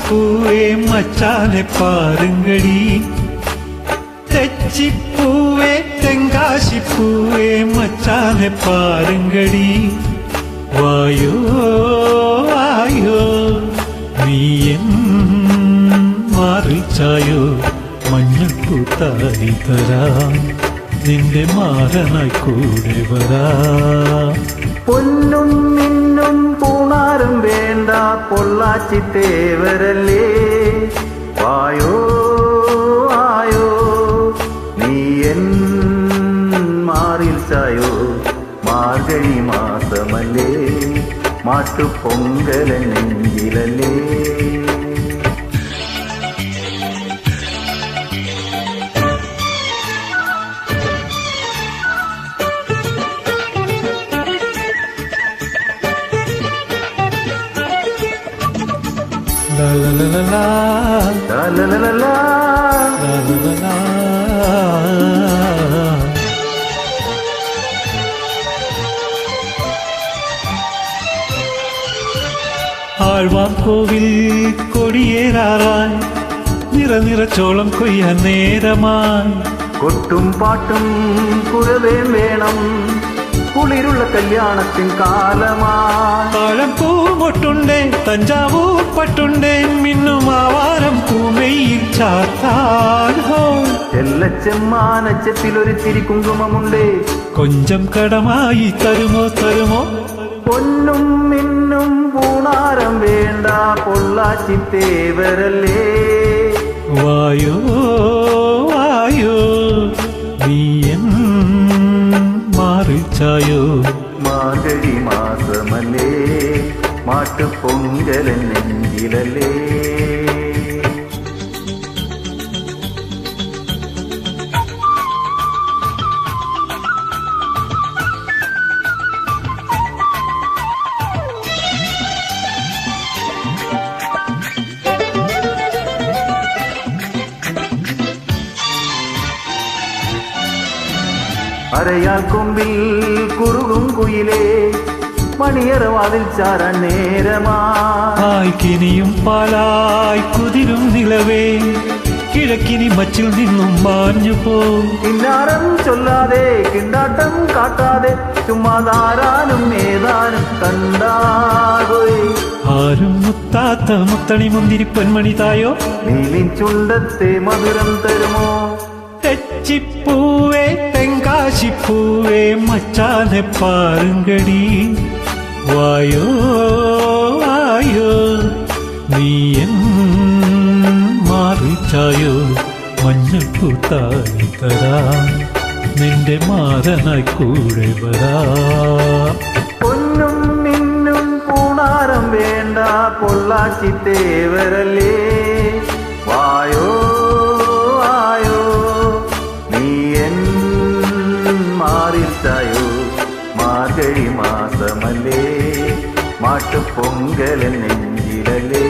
തെച്ചിപ്പൂവേ മച്ചാനെ പാരുങ്കടി, തെച്ചിപ്പൂവേ തെങ്കാശിപ്പൂവേ മച്ചാനെ പാരുങ്കടി. വായോ വായോ നീ എൻ മാറിൽ ചായോ, മഞ്ഞപ്പൂത്തായി തരാം, നിന്റെ മാറനായി കൂടെ വരാം. പൊന്നും മിന്നും പൂണാരം വേണ്ട പൊള്ളാച്ചി തേവരല്ലേ, വായോ ആയോ നീ എൻ മാറിൽ ചായോ, Margazhi മാസമല്ലേ മാട്ടുപൊങ്കല നെഞ്ചിലല്ലേ. La la la la la, la la la la la, la la la la. ആഴ്വാൻ കോവിൽ കൊടിയേറാറായി, നിറനിറച്ചോളം കൊയ്യാൻ നേരമായി. കൊട്ടും പാട്ടും കുരവേം വേണം, കുളിരുള്ള കല്യാണത്തിൻ കാലമായി. താഴം പൂമൊട്ടുണ്ടേ തഞ്ചാവൂർ പട്ടുണ്ടേ, മിന്നും ആവാരം പൂമെയിൽ ചാത്താൻ. ചെല്ലച്ചെമ്മാനച്ചത്തിലൊരു തിരി കുങ്കുമമുണ്ടേ, കൊഞ്ചം കടമായി തരുമോ തരുമോ. പൊന്നും മിന്നും പൂണാരം വേണ്ട പൊള്ളാച്ചി തേവരല്ലേ, വായോ വായോ നീ എൻ മാറിൽ ചായോ, മാർഗഴി മാസമല്ലേ മാട്ടുപൊങ്കല നെഞ്ചിലല്ലേ. അരയാൽ കൊമ്പിൽ കുറുകും കുയിലേ, മണിയറവാതിൽ ചാരാൻ നേരമായി. കിനിയും പാലായി കുതിരും നിലവേ, കിഴക്കിനി മച്ചിൽ നിന്നും മാഞ്ഞു പോ. കിന്നാരം ചൊല്ലാതെ കിണ്ടാട്ടം കാട്ടാതെ, ചുമ്മാതാരാനും ഏതാനും കണ്ടാകോയ്. ആരും മുത്താത്ത മുത്തണി മുന്തിരി പൊന്മണി തായോ, നീലിൻ ചുണ്ടത്തെ മധുരം തരുമോ. തെച്ചിപ്പൂവേ തെങ്കാശിപ്പൂവേ മച്ചാനെ പാരുങ്കടി, വായോ വായോ നീ എൻ മാറിൽ ചായോ, മഞ്ഞപ്പൂത്തായി തരാം, നിന്റെ മാറനായി കൂടെ വരാം. പൊന്നും മിന്നും പൂണാരം വേണ്ട പൊള്ളാച്ചി തേവരല്ലേ, വായോ ആയോ നീ എൻ മാറിൽ ചായോ, മാർഗഴി മാസമല്ലേ മാട്ടുപൊങ്കല നെഞ്ചിലല്ലേ.